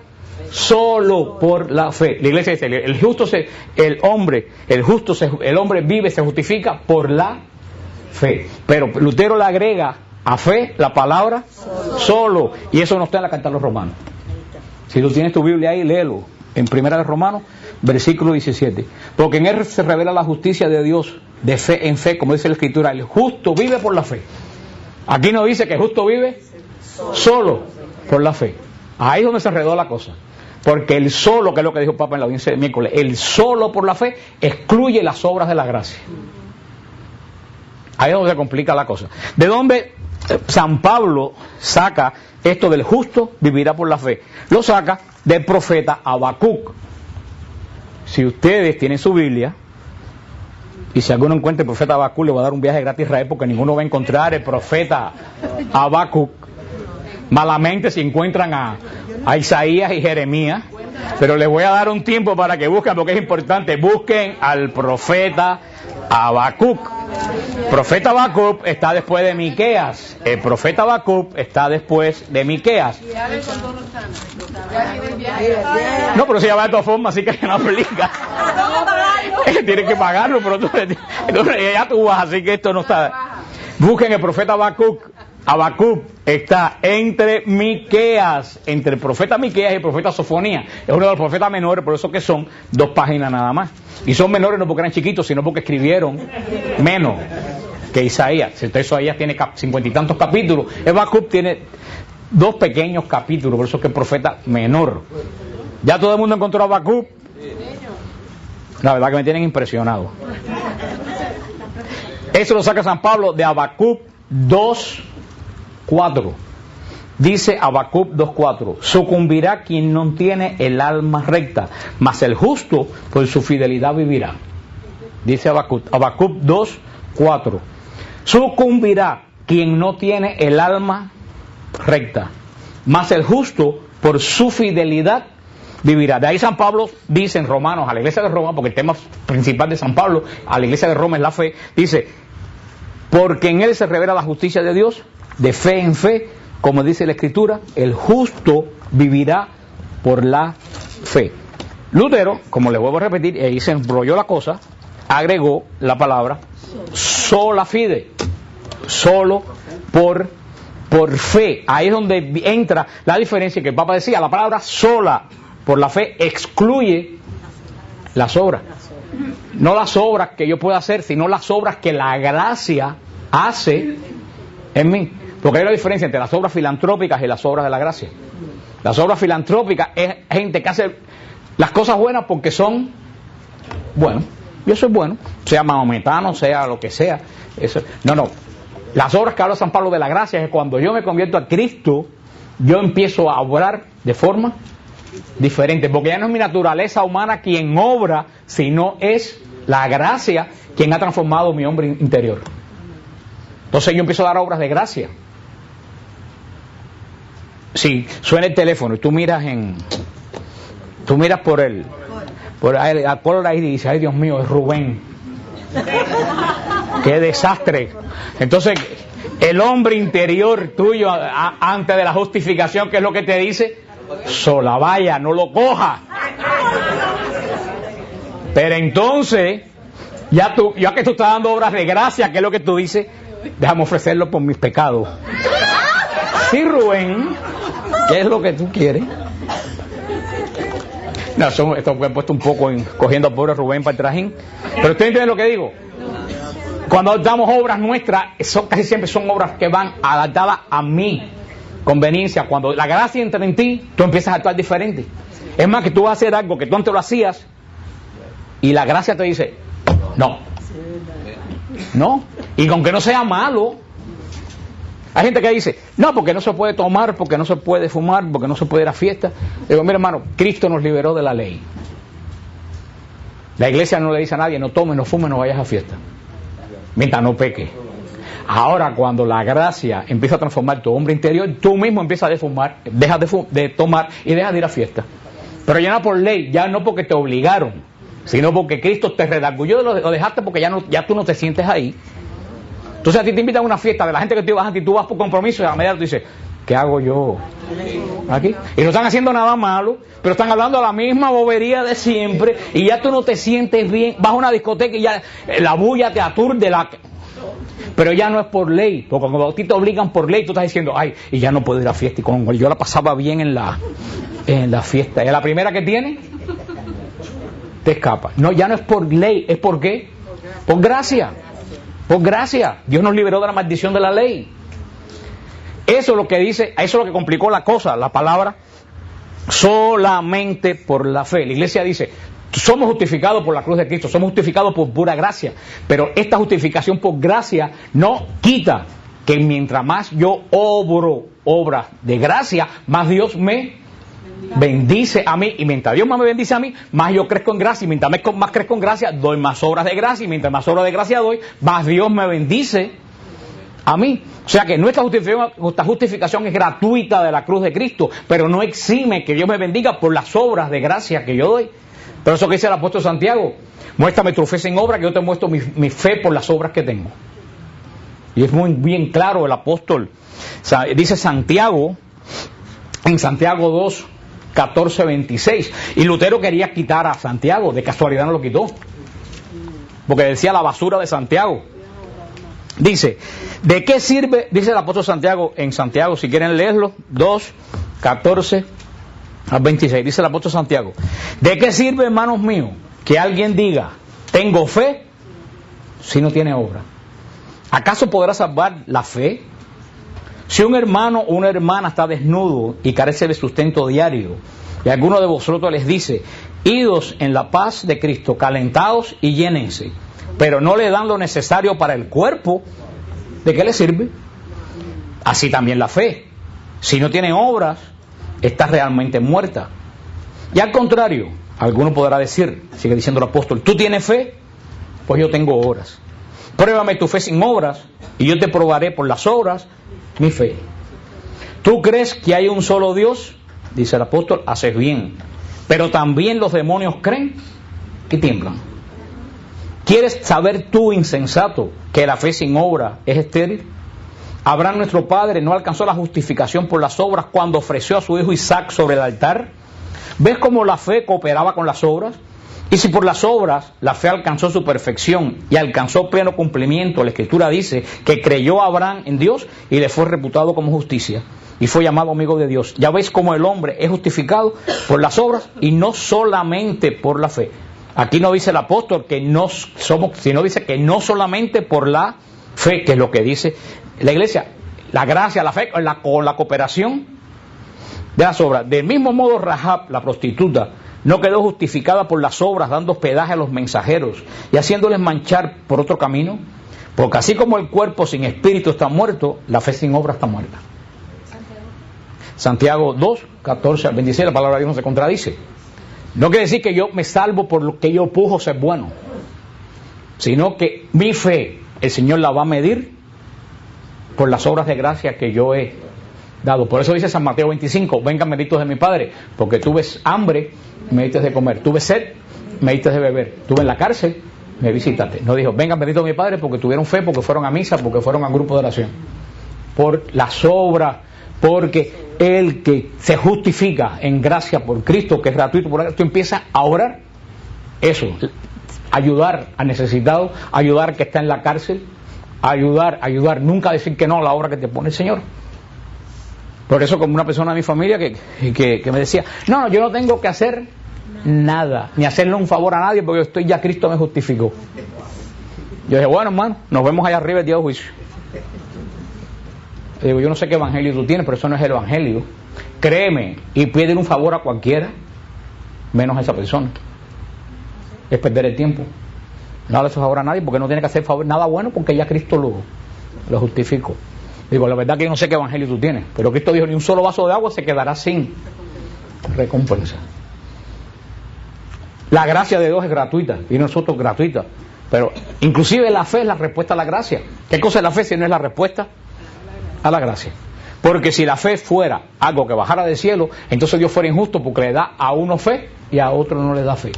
solo por la fe. La iglesia dice el hombre vive, se justifica por la fe. Pero Lutero le agrega a fe la palabra solo. Y eso no está en la carta a los Romanos. Si tú tienes tu Biblia ahí, léelo. En Primera de Romanos, versículo 17. Porque en él se revela la justicia de Dios de fe en fe, como dice la Escritura. El justo vive por la fe. Aquí no dice que el justo vive solo por la fe. Ahí es donde se enredó la cosa. Porque el solo, que es lo que dijo el Papa en la audiencia de miércoles, el solo por la fe excluye las obras de la gracia. Ahí es donde se complica la cosa. ¿De dónde San Pablo saca esto del justo vivirá por la fe? Lo saca del profeta Habacuc. Si ustedes tienen su Biblia, y si alguno encuentra el profeta Habacuc, le va a dar un viaje gratis a Israel, porque ninguno va a encontrar el profeta Habacuc. Malamente si encuentran a Isaías y Jeremías, pero les voy a dar un tiempo para que busquen, porque es importante. Busquen al profeta Habacuc. El profeta Habacuc está después de Miqueas. El profeta Habacuc está después de Miqueas. No, pero se llama de todas formas, así que no aplica. Tienes que pagarlo, pero ya tú vas, así que esto no está. Busquen el profeta Habacuc. Habacuc está entre Miqueas, entre el profeta Miqueas y el profeta Sofonía. Es uno de los profetas menores, por eso que son 2 páginas nada más. Y son menores no porque eran chiquitos, sino porque escribieron menos que Isaías. Entonces Isaías tiene 50 y tantos capítulos. Habacuc tiene 2 pequeños capítulos, por eso es que es profeta menor. ¿Ya todo el mundo encontró a Habacuc? La verdad que me tienen impresionado. Eso lo saca San Pablo de Habacuc 2:4. Dice Habacuc 2:4: sucumbirá quien no tiene el alma recta, mas el justo por su fidelidad vivirá. Dice Habacuc 2:4: sucumbirá quien no tiene el alma recta, mas el justo por su fidelidad vivirá. De ahí San Pablo dice en Romanos a la iglesia de Roma, porque el tema principal de San Pablo a la iglesia de Roma es la fe, dice: porque en él se revela la justicia de Dios, de fe en fe, como dice la Escritura, el justo vivirá por la fe. Lutero, como le vuelvo a repetir, y ahí se enrolló la cosa, agregó la palabra sola fide, solo por fe. Ahí es donde entra la diferencia que el Papa decía: la palabra sola por la fe excluye las obras. No las obras que yo pueda hacer, sino las obras que la gracia hace en mí. Porque hay una diferencia entre las obras filantrópicas y las obras de la gracia. Las obras filantrópicas es gente que hace las cosas buenas porque son buenos. Yo soy bueno, sea mahometano, sea lo que sea. Eso. No. Las obras que habla San Pablo de la gracia es cuando yo me convierto a Cristo, yo empiezo a obrar de forma diferente, porque ya no es mi naturaleza humana quien obra, sino es la gracia quien ha transformado mi hombre interior. Entonces yo empiezo a dar obras de gracia. Si suena el teléfono y tú miras por ahí y dices: ay, Dios mío, es Rubén, qué desastre. Entonces el hombre interior tuyo antes de la justificación, ¿qué es lo que te dice? Sola vaya, no lo coja. Pero entonces ya que tú estás dando obras de gracia, ¿qué es lo que tú dices? Déjame ofrecerlo por mis pecados. Sí, Rubén, ¿qué es lo que tú quieres? No, esto fue puesto un poco cogiendo a pobre Rubén para el trajín. Pero usted entiende lo que digo. Cuando damos obras nuestras, casi siempre son obras que van adaptadas a mi conveniencia. Cuando la gracia entra en ti, tú empiezas a actuar diferente. Es más, que tú vas a hacer algo que tú antes lo hacías y la gracia te dice: no, y aunque no sea malo. Hay gente que dice: no, porque no se puede tomar, porque no se puede fumar, porque no se puede ir a fiesta. Digo: mira, hermano, Cristo nos liberó de la ley. La iglesia no le dice a nadie: no tomes, no fumes, no vayas a fiesta, mientras no peque. Ahora, cuando la gracia empieza a transformar tu hombre interior, tú mismo empiezas a fumar, dejas de tomar y dejas de ir a fiesta. Pero ya no por ley, ya no porque te obligaron, sino porque Cristo te redarguyó, lo dejaste porque ya tú no te sientes ahí. Entonces a ti te invitan a una fiesta de la gente que tú vas y tú vas por compromiso y a la media tú dices: ¿qué hago yo aquí? Y no están haciendo nada malo, pero están hablando a la misma bobería de siempre y ya tú no te sientes bien. Vas a una discoteca y ya la bulla te aturde. Pero ya no es por ley, porque cuando a ti te obligan por ley, tú estás diciendo: ay, y ya no puedo ir a fiesta. Y como yo la pasaba bien en la fiesta, y a la primera que tiene te escapa. No, ya no es por ley, ¿es por qué? Por gracia. Por gracia. Dios nos liberó de la maldición de la ley. Eso es lo que dice, eso es lo que complicó la cosa, la palabra solamente por la fe. La iglesia dice: somos justificados por la cruz de Cristo, somos justificados por pura gracia, pero esta justificación por gracia no quita que mientras más yo obro obras de gracia, más Dios me bendice a mí, y mientras Dios más me bendice a mí, más yo crezco en gracia, y mientras más crezco en gracia, doy más obras de gracia, y mientras más obras de gracia doy, más Dios me bendice a mí. O sea que nuestra justificación es gratuita de la cruz de Cristo, pero no exime que Dios me bendiga por las obras de gracia que yo doy. Pero eso que dice el apóstol Santiago: muéstrame tu fe sin obra, que yo te muestro mi fe por las obras que tengo. Y es muy bien claro el apóstol. Dice Santiago, en Santiago 2, 14, 26. Y Lutero quería quitar a Santiago, de casualidad no lo quitó, porque decía la basura de Santiago. Dice: ¿de qué sirve? Dice el apóstol Santiago en Santiago, si quieren leerlo, 2, 14 al 26. Dice el apóstol Santiago: ¿de qué sirve, hermanos míos, que alguien diga tengo fe si no tiene obra? ¿Acaso podrá salvar la fe? Si un hermano o una hermana está desnudo y carece de sustento diario, y alguno de vosotros les dice: idos en la paz de Cristo, calentaos y llénense, pero no le dan lo necesario para el cuerpo, ¿de qué le sirve? Así también la fe. Si no tiene obras, está realmente muerta. Y al contrario, alguno podrá decir, sigue diciendo el apóstol, ¿tú tienes fe? Pues yo tengo obras. Pruébame tu fe sin obras, y yo te probaré por las obras mi fe. ¿Tú crees que hay un solo Dios? Dice el apóstol, haces bien. Pero también los demonios creen y tiemblan. ¿Quieres saber tú, insensato, que la fe sin obra es estéril? Abraham, nuestro padre, no alcanzó la justificación por las obras cuando ofreció a su hijo Isaac sobre el altar. ¿Ves cómo la fe cooperaba con las obras? Y si por las obras la fe alcanzó su perfección y alcanzó pleno cumplimiento, la Escritura dice que creyó Abraham en Dios y le fue reputado como justicia y fue llamado amigo de Dios. Ya veis cómo el hombre es justificado por las obras y no solamente por la fe. Aquí no dice el apóstol que no somos, sino dice que no solamente por la fe, que es lo que dice la iglesia, la gracia, la fe, con la cooperación de las obras. Del mismo modo, Rahab, la prostituta, no quedó justificada por las obras, dando hospedaje a los mensajeros y haciéndoles manchar por otro camino, porque así como el cuerpo sin espíritu está muerto, la fe sin obra está muerta. Santiago 2, 14 al 26, la palabra de Dios no se contradice. No quiere decir que yo me salvo por lo que yo pujo ser bueno, sino que mi fe, el Señor la va a medir por las obras de gracia que yo he dado. Por eso dice San Mateo 25, vengan benditos de mi Padre, porque tuve hambre, me diste de comer, tuve sed, me diste de beber, estuve en la cárcel, me visitaste. No dijo, vengan benditos de mi Padre, porque tuvieron fe, porque fueron a misa, porque fueron a un grupo de oración. Por las obras, porque el que se justifica en gracia por Cristo, que es gratuito, por tú empiezas a orar, eso, ayudar al necesitado, ayudar al que está en la cárcel, ayudar, nunca decir que no a la obra que te pone el Señor. Por eso, como una persona de mi familia que me decía, no, yo no tengo que hacer nada, ni hacerle un favor a nadie, porque yo estoy, ya Cristo me justificó. Yo dije, bueno, hermano, nos vemos allá arriba el día de juicio. Le digo, yo no sé qué evangelio tú tienes, pero eso no es el evangelio. Créeme, y pídele un favor a cualquiera, menos a esa persona. Es perder el tiempo. No le haces favor a nadie porque no tiene que hacer favor, nada bueno, porque ya Cristo lo justificó. Digo, la verdad que yo no sé qué evangelio tú tienes, pero Cristo dijo, ni un solo vaso de agua se quedará sin recompensa. La gracia de Dios es gratuita y nosotros gratuita, pero inclusive la fe es la respuesta a la gracia. ¿Qué cosa es la fe si no es la respuesta a la gracia? Porque si la fe fuera algo que bajara del cielo, entonces Dios fuera injusto porque le da a uno fe y a otro no le da fe.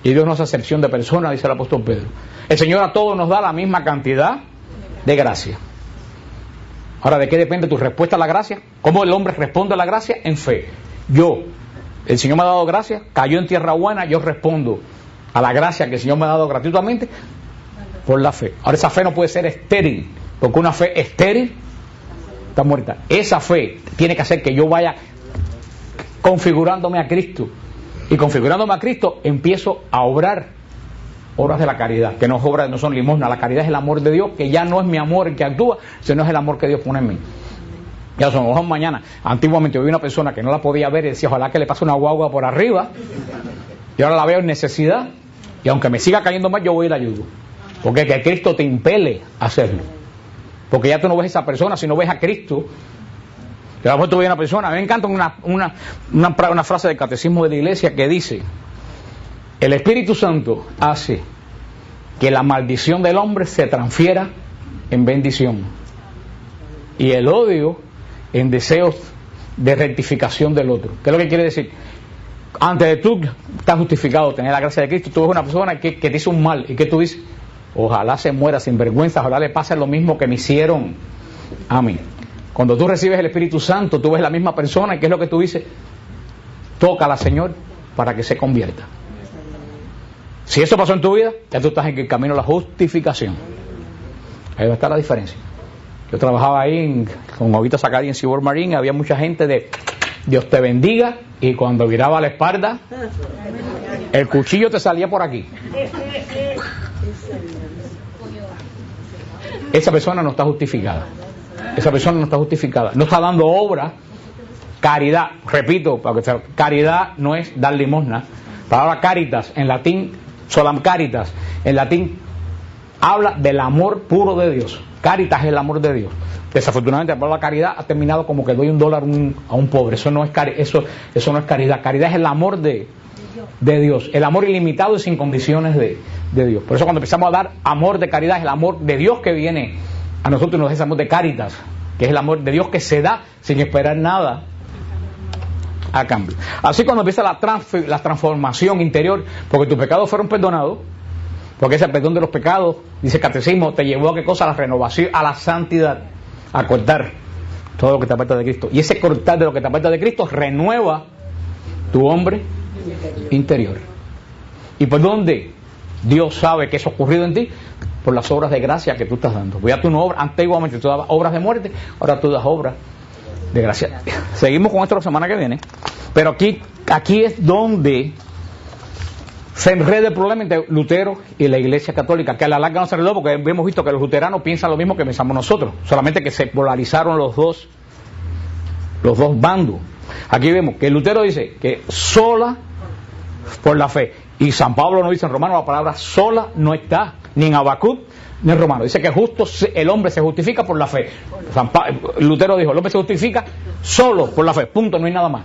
Y Dios no hace acepción de personas, dice el apóstol Pedro. El Señor a todos nos da la misma cantidad de gracia. Ahora, ¿de qué depende tu respuesta a la gracia? ¿Cómo el hombre responde a la gracia? En fe. El Señor me ha dado gracia, cayó en tierra buena, yo respondo a la gracia que el Señor me ha dado gratuitamente por la fe. Ahora, esa fe no puede ser estéril, porque una fe estéril está muerta. Esa fe tiene que hacer que yo vaya configurándome a Cristo. Y configurándome a Cristo, empiezo a obrar obras de la caridad, que no son limosna. La caridad es el amor de Dios, que ya no es mi amor el que actúa, sino es el amor que Dios pone en mí. Ya son ojos mañana. Antiguamente yo vi una persona que no la podía ver y decía, ojalá que le pase una guagua por arriba, y ahora la veo en necesidad, y aunque me siga cayendo mal, yo voy y la ayudo. Porque que Cristo te impele a hacerlo. Porque ya tú no ves a esa persona, sino ves a Cristo. Yo a lo mejor tuve una persona, a mí me encanta una frase del catecismo de la iglesia que dice, el Espíritu Santo hace que la maldición del hombre se transfiera en bendición y el odio en deseos de rectificación del otro. ¿Qué es lo que quiere decir? Antes de tú estar justificado, tener la gracia de Cristo, tú ves una persona que te hizo un mal y que tú dices, ojalá se muera sin vergüenza, ojalá le pase lo mismo que me hicieron a mí. Cuando tú recibes el Espíritu Santo, tú ves la misma persona y ¿qué es lo que tú dices? Tócala, Señor, para que se convierta. Si eso pasó en tu vida, ya tú estás en el camino de la justificación. Ahí va a estar la diferencia. Yo trabajaba ahí con Ovita Zacari en Seaboard Marine, había mucha gente de Dios te bendiga, y cuando viraba la espalda, el cuchillo te salía por aquí. Esa persona no está justificada. Esa persona no está justificada. No está dando obra. Caridad, repito, caridad no es dar limosna. La palabra caritas en latín Solam caritas, en latín, habla del amor puro de Dios. Caritas es el amor de Dios. Desafortunadamente, la palabra caridad ha terminado como que doy $1 a un pobre. Eso no es eso no es caridad. Caridad es el amor de Dios, el amor ilimitado y sin condiciones de Dios. Por eso cuando empezamos a dar amor de caridad, es el amor de Dios que viene a nosotros y nos da ese amor de caritas, que es el amor de Dios que se da sin esperar nada a cambio. Así cuando empieza la transformación interior, porque tus pecados fueron perdonados, porque ese perdón de los pecados, dice el catecismo, te llevó a qué cosa, a la renovación, a la santidad, a cortar todo lo que te aparta de Cristo. Y ese cortar de lo que te aparta de Cristo renueva tu hombre interior. ¿Y por dónde Dios sabe que eso ha ocurrido en ti? Por las obras de gracia que tú estás dando. Voy a tu obra, antiguamente tú dabas obras de muerte, ahora tú das obras de gracia. Seguimos con esto la semana que viene, pero aquí es donde se enreda el problema entre Lutero y la Iglesia Católica, que a la larga no se arregló porque hemos visto que los luteranos piensan lo mismo que pensamos nosotros, solamente que se polarizaron los dos bandos. Aquí vemos que Lutero dice que sola por la fe, y San Pablo nos dice en Romanos la palabra sola no está, ni en Habacuc ni en Romanos. Dice que justo el hombre se justifica por la fe. Lutero dijo, el hombre se justifica solo por la fe, punto, no hay nada más.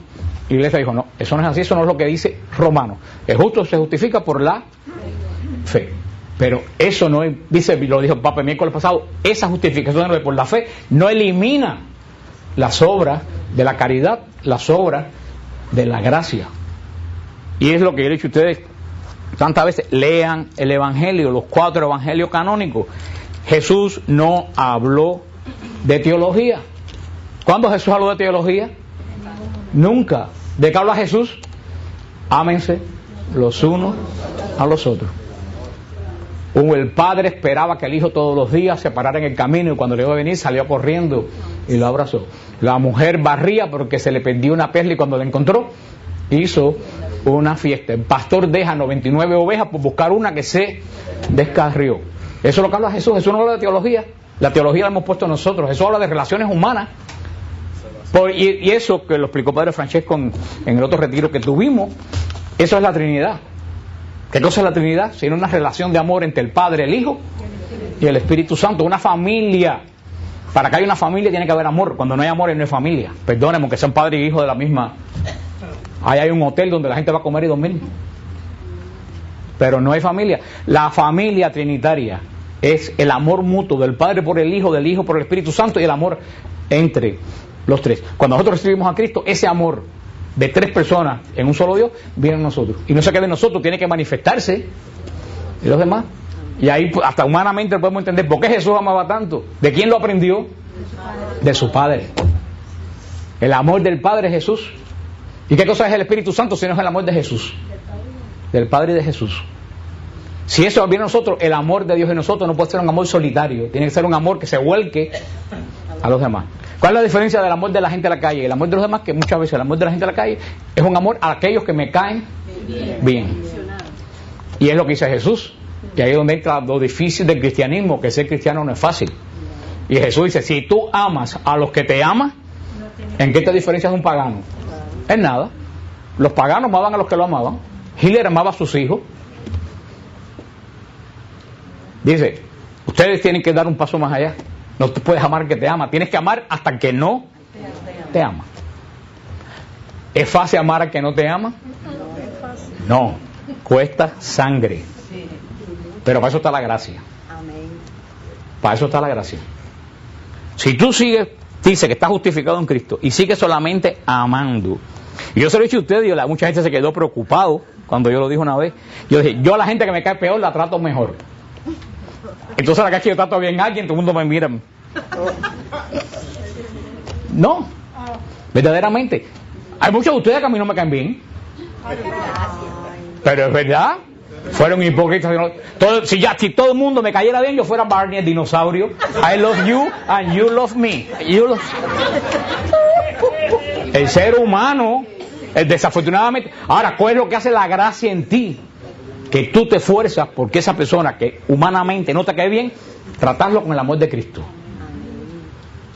Y la Iglesia dijo, no, eso no es así, eso no es lo que dice Romanos. El justo se justifica por la fe. Pero eso no es, dice, lo dijo el Papa el miércoles pasado, esa justificación por la fe no elimina las obras de la caridad, las obras de la gracia. Y es lo que yo he dicho a ustedes tantas veces, lean el Evangelio, los 4 evangelios canónicos. Jesús no habló de teología. ¿Cuándo Jesús habló de teología? Nunca. ¿De qué habla Jesús? Ámense los unos a los otros. El padre esperaba que el hijo todos los días se parara en el camino y cuando le iba a venir salió corriendo y lo abrazó. La mujer barría porque se le perdió una perla y cuando la encontró hizo una fiesta. El pastor deja 99 ovejas por buscar una que se descarrió. Eso es lo que habla Jesús. Jesús no habla de teología. La teología la hemos puesto nosotros. Jesús habla de relaciones humanas. Y eso que lo explicó Padre Francesco en el otro retiro que tuvimos, eso es la Trinidad. ¿Qué cosa es la Trinidad? Sino una relación de amor entre el Padre, el Hijo y el Espíritu Santo. Una familia. Para que haya una familia tiene que haber amor. Cuando no hay amor no hay familia. Perdónenme, aunque sean padre y hijo de la misma. Ahí hay un hotel donde la gente va a comer y dormir. Pero no hay familia. La familia trinitaria es el amor mutuo del Padre por el Hijo, del Hijo por el Espíritu Santo y el amor entre los tres. Cuando nosotros recibimos a Cristo, ese amor de 3 personas en un solo Dios viene a nosotros. Y no se queda en nosotros, tiene que manifestarse en los demás. Y ahí hasta humanamente podemos entender por qué Jesús amaba tanto. ¿De quién lo aprendió? De su Padre. El amor del Padre es Jesús. ¿Y qué cosa es el Espíritu Santo si no es el amor de Jesús? Del Padre y de Jesús. Si eso viene a nosotros, el amor de Dios en nosotros no puede ser un amor solitario, tiene que ser un amor que se vuelque a los demás. ¿Cuál es la diferencia del amor de la gente a la calle? El amor de los demás, que muchas veces el amor de la gente a la calle es un amor a aquellos que me caen bien. Y es lo que dice Jesús, que ahí es donde entra lo difícil del cristianismo, que ser cristiano no es fácil. Y Jesús dice, si tú amas a los que te aman, ¿en qué te diferencias de un pagano? En nada. Los paganos amaban a los que lo amaban. Hitler amaba a sus hijos. Dice, ustedes tienen que dar un paso más allá. No te puedes amar al que te ama, tienes que amar hasta el que no te ama. ¿Es fácil amar al que no te ama? No, cuesta sangre. Pero para eso está la gracia. Para eso está la gracia. Si tú sigues, dice que estás justificado en Cristo y sigues solamente amando. Y yo se lo he dicho a ustedes, y mucha gente se quedó preocupado cuando yo lo dije una vez. Yo dije, yo a la gente que me cae peor la trato mejor. Entonces la que yo trato bien a alguien, todo el mundo me mira. No, verdaderamente. Hay muchos de ustedes que a mí no me caen bien. Pero es verdad. Fueron hipócritas. Si todo el mundo me cayera bien, yo fuera Barney el dinosaurio. I love you and you love me. El ser humano, desafortunadamente. Ahora, ¿cuál es lo que hace la gracia en ti? Que tú te esfuerzas porque esa persona que humanamente no te cae bien, tratarlo con el amor de Cristo.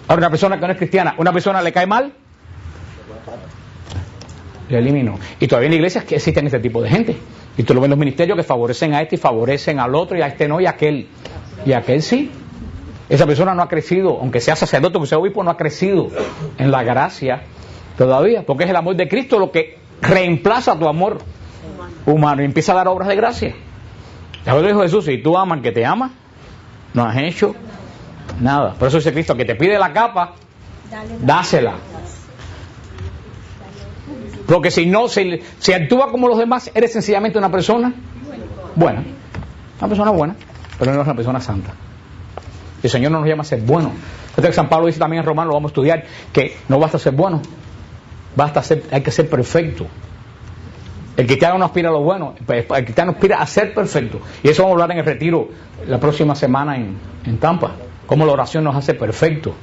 Ahora, una persona que no es cristiana, una persona le cae mal, le elimino. Y todavía en la iglesia es que existen este tipo de gente. Y tú lo ves en los ministerios que favorecen a este y favorecen al otro, y a este no, y a aquel. Y a aquel sí. Esa persona no ha crecido, aunque sea sacerdote, aunque sea obispo, no ha crecido en la gracia todavía, porque es el amor de Cristo lo que reemplaza tu amor humano y empieza a dar obras de gracia. Ya lo dijo Jesús, si tú amas al que te ama, no has hecho nada. Por eso dice Cristo, que te pide la capa, dásela. Porque si no, si actúa como los demás, eres sencillamente una persona buena. Una persona buena, pero no es una persona santa. El Señor no nos llama a ser buenos. San Pablo dice también en Romanos, lo vamos a estudiar, que no basta ser bueno, hay que ser perfecto. El cristiano no aspira a lo bueno, el cristiano aspira a ser perfecto. Y eso vamos a hablar en el retiro la próxima semana en Tampa, cómo la oración nos hace perfecto.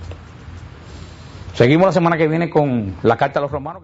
Seguimos la semana que viene con la carta a los romanos.